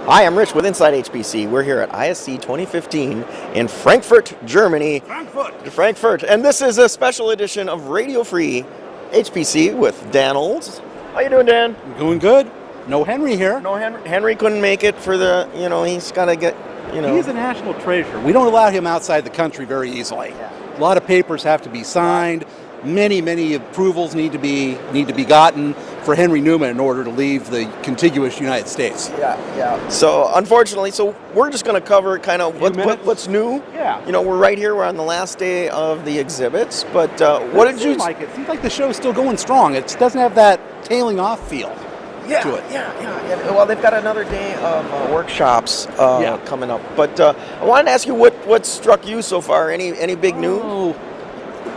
Hi, I'm Rich with insideHPC. We're here at ISC 2015 in Frankfurt, Germany. Frankfurt. And this is a special edition of Radio Free HPC with Dan Olds. How you doing, Dan? Doing good. No Henry here. No, Henry couldn't make it for the, he's got to get, He's a national treasure. We don't allow him outside the country very easily. Yeah. A lot of papers have to be signed. Many approvals need to be gotten for Henry Newman in order to leave the contiguous United States. Yeah. So unfortunately, we're just going to cover kind of what's new. Yeah. We're right here. We're on the last day of the exhibits. But what did you? It seems like the show's still going strong. It doesn't have that tailing off feel. To it. Yeah. Well, they've got another day of workshops coming up. But I wanted to ask you what struck you so far. Any big news?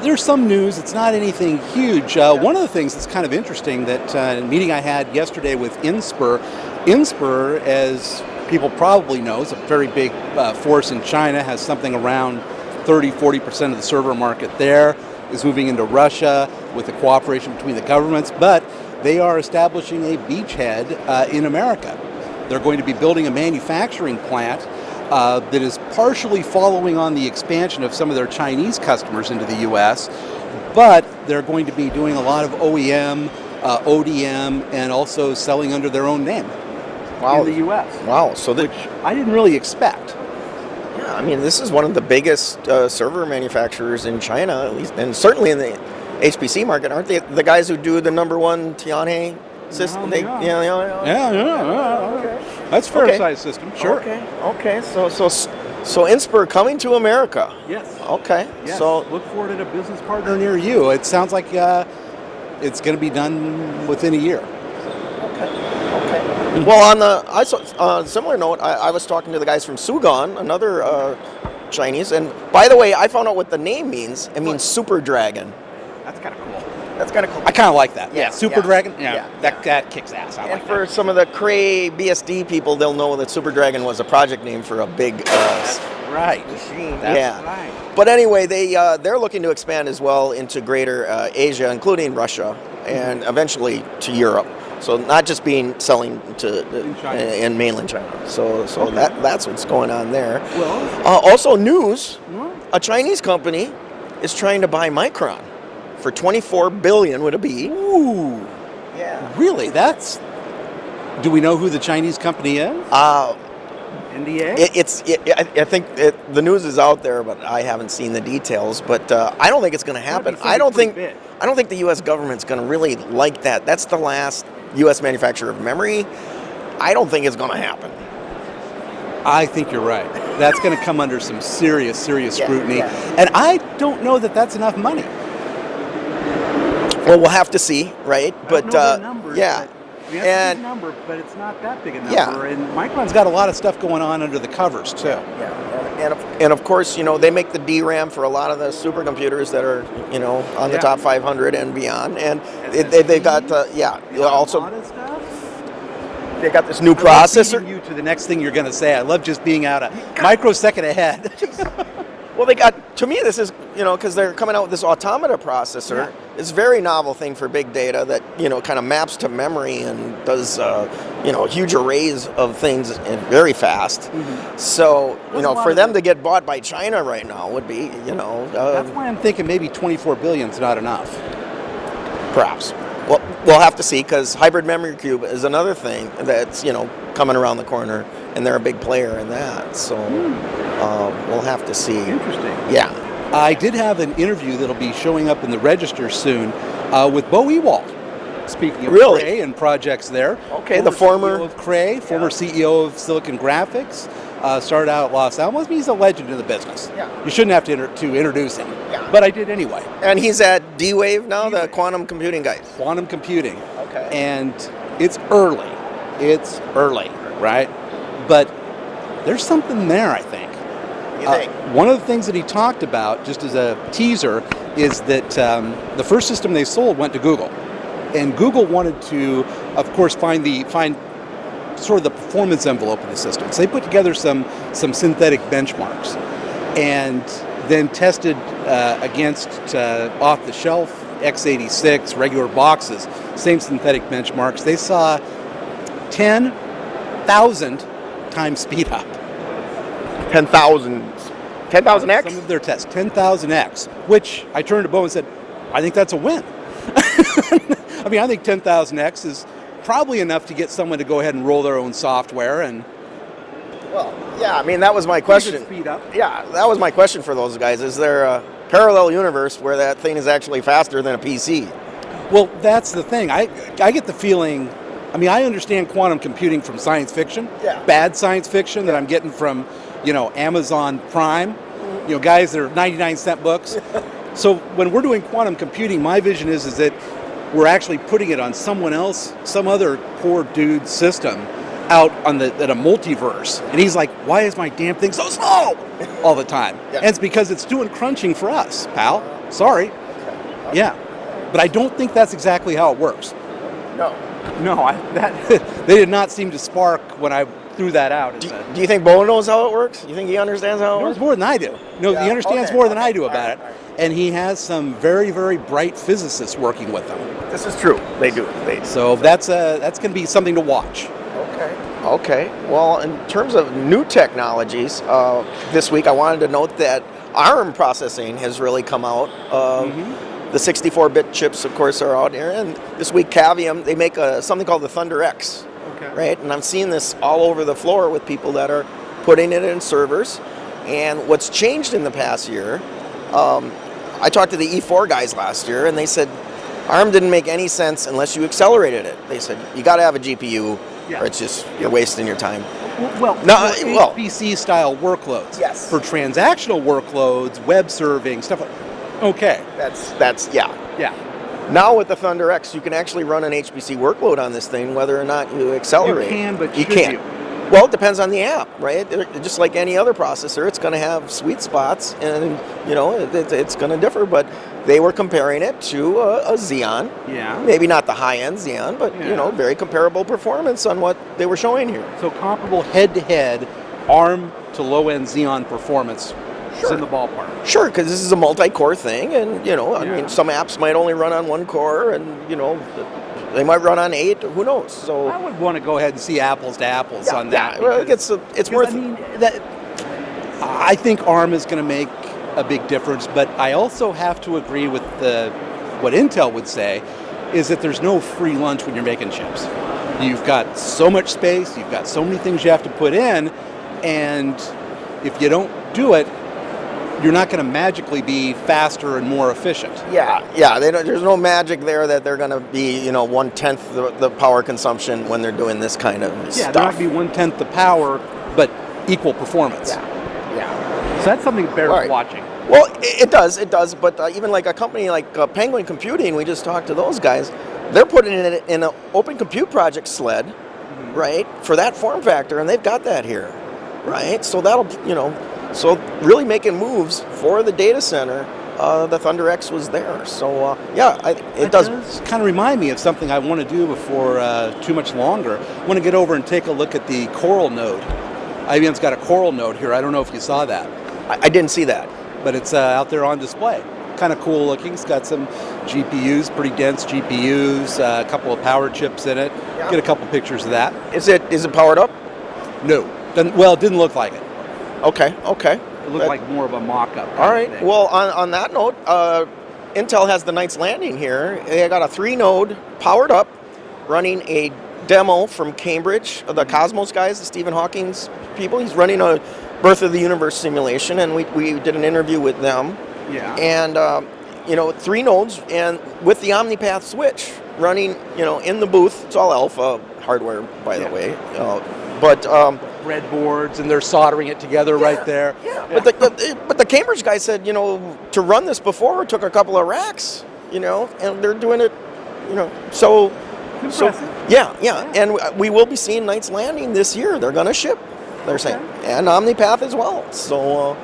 There's some news. It's not anything huge. One of the things that's kind of interesting that a meeting I had yesterday with Inspur, as people probably know, is a very big force in China, has something around 30-40% of the server market there, is moving into Russia with the cooperation between the governments, but they are establishing a beachhead in America. They're going to be building a manufacturing plant that is partially following on the expansion of some of their Chinese customers into the U.S., but they're going to be doing a lot of OEM, ODM, and also selling under their own name in the U.S. Wow. Which I didn't really expect. Yeah, this is one of the biggest server manufacturers in China, at least, and certainly in the HPC market. Aren't they the guys who do the number one Tianhe system? Yeah. Okay. That's fair-sized system, sure. Okay. So Inspur coming to America. Yes. Okay. Yes. So look for it at a business partner near you. It sounds like it's going to be done within a year. Okay. Well, on a similar note, I was talking to the guys from Sugon, another Chinese, and by the way, I found out what the name means. It means Super Dragon. That's kind of cool. I kind of like that. Yeah. Super Dragon. Yeah. That kicks ass. And for some of the Cray BSD people, they'll know that Super Dragon was a project name for a big right machine. That's right. But anyway, they're looking to expand as well into greater Asia, including Russia, and eventually to Europe. So not just selling to in mainland China. So that's what's going on there. Well, also news: a Chinese company is trying to buy Micron for $24 billion with a B. Ooh. Yeah. Really? Do we know who the Chinese company is? NDA? I think the news is out there, but I haven't seen the details. But I don't think it's going to happen. I don't think the U.S. government's going to really like that. That's the last U.S. manufacturer of memory. I don't think it's going to happen. I think you're right. That's going to come under some serious scrutiny. Yeah. And I don't know that that's enough money. Well, we'll have to see, right? But numbers, yeah. We have a number, but it's not that big a number. Yeah. And Micron's got a lot of stuff going on under the covers too. Yeah. And of course, they make the DRAM for a lot of the supercomputers that are, on the top 500 and beyond. And they've got also. A lot of stuff. They got this new processor. I love you to the next thing you're going to say. I love just being out a microsecond ahead. Well, to me, this is, because they're coming out with this automata processor. Yeah. It's a very novel thing for big data that, kind of maps to memory and does, huge arrays of things and very fast. Mm-hmm. So, for them to get bought by China right now would be, That's why I'm thinking maybe $24 billion is not enough. Perhaps. Well, we'll have to see, because Hybrid Memory Cube is another thing that's, coming around the corner, and they're a big player in that. So we'll have to see. Interesting. Yeah. I did have an interview that'll be showing up in the register soon with Bo Ewald. Speaking of Cray and projects there. Okay, the former CEO of Cray, former CEO of Silicon Graphics, started out at Los Alamos. He's a legend in the business. Yeah. You shouldn't have to introduce him. Yeah. But I did anyway. And he's at D-Wave now, the quantum computing guy. Quantum computing. Okay. And it's early. Right? But there's something there, I think. You think? One of the things that he talked about, just as a teaser, is that the first system they sold went to Google. And Google wanted to, of course, find sort of the performance envelope of the system. So they put together some synthetic benchmarks and then tested against off-the-shelf x86, regular boxes, same synthetic benchmarks. They saw 10,000 times speed up. 10,000x? Some of their tests, 10,000x, which I turned to Bo and said, I think that's a win. I mean, I think 10,000x is probably enough to get someone to go ahead and roll their own software and... Well, yeah, I mean, that was my question. Speed up. Yeah, that was my question for those guys. Is there a parallel universe where that thing is actually faster than a PC? Well, that's the thing. I get the feeling, I mean, I understand quantum computing from science fiction, bad science fiction that I'm getting from, Amazon Prime, guys that are 99-cent books. So when we're doing quantum computing, my vision is that we're actually putting it on someone else, some other poor dude's system out on at a multiverse. And he's like, why is my damn thing so slow all the time? Yeah. And it's because it's doing crunching for us, pal. Sorry. Yeah. But I don't think that's exactly how it works. No. They did not seem to spark when I threw that out. Do you think Bo knows how it works? Do you think he understands how it He works? knows more than I do. He understands more than I do about it. And he has some very, very bright physicists working with him. This is true. They do. So that's going to be something to watch. Okay. Well, in terms of new technologies, this week I wanted to note that ARM processing has really come out. The 64-bit chips, of course, are out here. And this week, Cavium, they make something called the Thunder X. Right? And I'm seeing this all over the floor with people that are putting it in servers. And what's changed in the past year, I talked to the E4 guys last year, and they said ARM didn't make any sense unless you accelerated it. They said, you got to have a GPU, or it's just, you're wasting your time. HPC-style workloads. Yes. For transactional workloads, web serving, stuff like that. Okay. That's Yeah. Now with the Thunder X, you can actually run an HPC workload on this thing, whether or not you accelerate. You can, but you can't. Well, it depends on the app, right? Just like any other processor, it's going to have sweet spots, and it's going to differ. But they were comparing it to a Xeon. Yeah. Maybe not the high-end Xeon, but very comparable performance on what they were showing here. So comparable head-to-head ARM to low-end Xeon performance. Is in the ballpark. Sure, because this is a multi-core thing, and I mean, some apps might only run on one core, and they might run on 8. Who knows? So I would want to go ahead and see apples to apples on that. Well, it's worth. I think ARM is going to make a big difference, but I also have to agree with what Intel would say is that there's no free lunch when you're making chips. You've got so much space, you've got so many things you have to put in, and if you don't do it, you're not going to magically be faster and more efficient. Yeah. There's no magic there that they're going to be, 1/10 the power consumption when they're doing this kind of stuff. They're not going to be 1/10 the power, but equal performance. Yeah. So that's something bears watching. Well, it does. But even like a company like Penguin Computing, we just talked to those guys. They're putting it in an open compute project sled, right, for that form factor, and they've got that here, right? So that'll, So really making moves for the data center, the Thunder X was there. So it does kind of remind me of something I want to do before too much longer. I want to get over and take a look at the Coral node. IBM's got a Coral node here. I don't know if you saw that. I didn't see that. But it's out there on display. Kind of cool looking. It's got some GPUs, pretty dense GPUs, a couple of power chips in it. Yeah. Get a couple pictures of that. Is it powered up? No. It didn't look like it. Okay. It looked like more of a mock-up. All right. Well, on that note, Intel has the Knight's Landing here. They got a 3-node powered up, running a demo from Cambridge, the Cosmos guys, the Stephen Hawking's people. He's running a Birth of the Universe simulation, and we did an interview with them. Yeah. And 3 nodes, and with the OmniPath switch running, in the booth. It's all alpha hardware, by the way. But breadboards, and they're soldering it together right there. Yeah. But the Cambridge guy said, to run this before it took a couple of racks, and they're doing it, so. Impressive. Yeah. And we will be seeing Knight's Landing this year. They're going to ship, they're saying, and OmniPath as well. So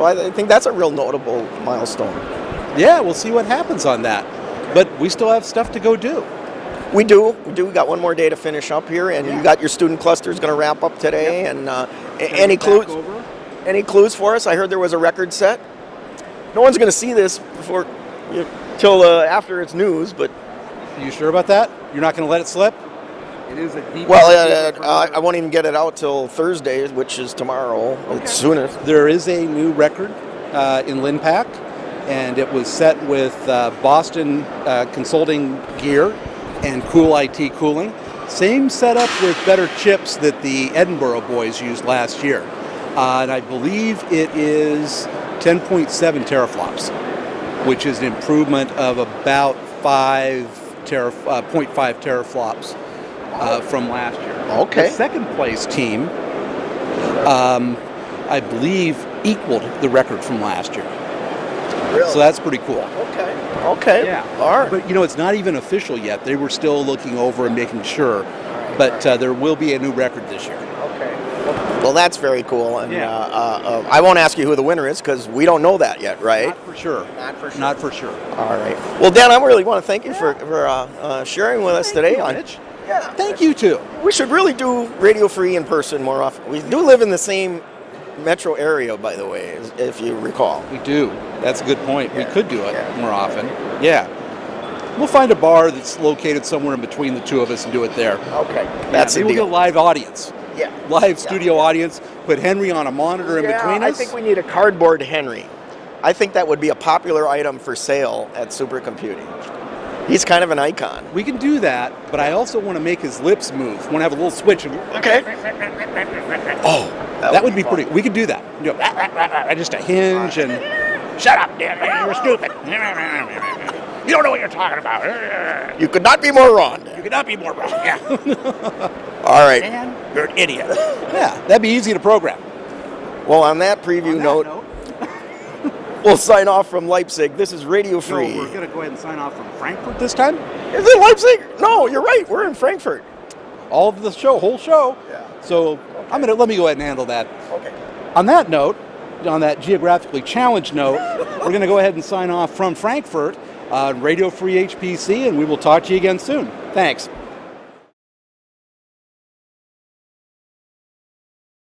I think that's a real notable milestone. Yeah, we'll see what happens on that. But we still have stuff to go do. We do. We got one more day to finish up here, and you got your student clusters going to wrap up today. Yep. And any clues? Any clues for us? I heard there was a record set. No one's going to see this till after it's news, but. Are you sure about that? You're not going to let it slip? It is a deep. Well, I won't even get it out till Thursday, which is tomorrow. It's soonest. There is a new record in Linpack, and it was set with Boston Consulting Gear and Cool IT Cooling. Same setup with better chips that the Edinburgh boys used last year. And I believe it is 10.7 teraflops, which is an improvement of about 0.5 teraflops from last year. Okay. The second place team, I believe, equaled the record from last year. Really? So that's pretty cool. Okay. Yeah. All right. But it's not even official yet. They were still looking over and making sure. But there will be a new record this year. Okay. Well, that's very cool. And I won't ask you who the winner is because we don't know that yet, right? Not for sure. Not for sure. All right. Well, Dan, I really want to thank you for sharing with us today. Rich. Yeah. Thank you too. We should really do Radio Free in person more often. We do live in the same metro area, by the way, if you recall. We do. That's a good point. We could do it more often. Yeah. We'll find a bar that's located somewhere in between the two of us and do it there. Okay. That's We'll get a live audience. Yeah. Live studio audience. Put Henry on a monitor in between us. I think we need a cardboard Henry. I think that would be a popular item for sale at Supercomputing. He's kind of an icon. We can do that, but I also want to make his lips move. Want to have a little switch. Okay. Oh, that would be pretty. We could do that. Just a hinge and. Shut up, Dan. You're stupid. You don't know what you're talking about. You could not be more wrong. You could not be more wrong. Yeah. All right. Dan, you're an idiot. Yeah, that'd be easy to program. Well, on that preview note, we'll sign off from Leipzig. This is Radio Free. No, we're going to go ahead and sign off from Frankfurt this time. Is it Leipzig? No, you're right. We're in Frankfurt. All of the show, whole show. Yeah. So let me go ahead and handle that. Okay. On that note, on that geographically challenged note, we're going to go ahead and sign off from Frankfurt on Radio Free HPC, and we will talk to you again soon. Thanks.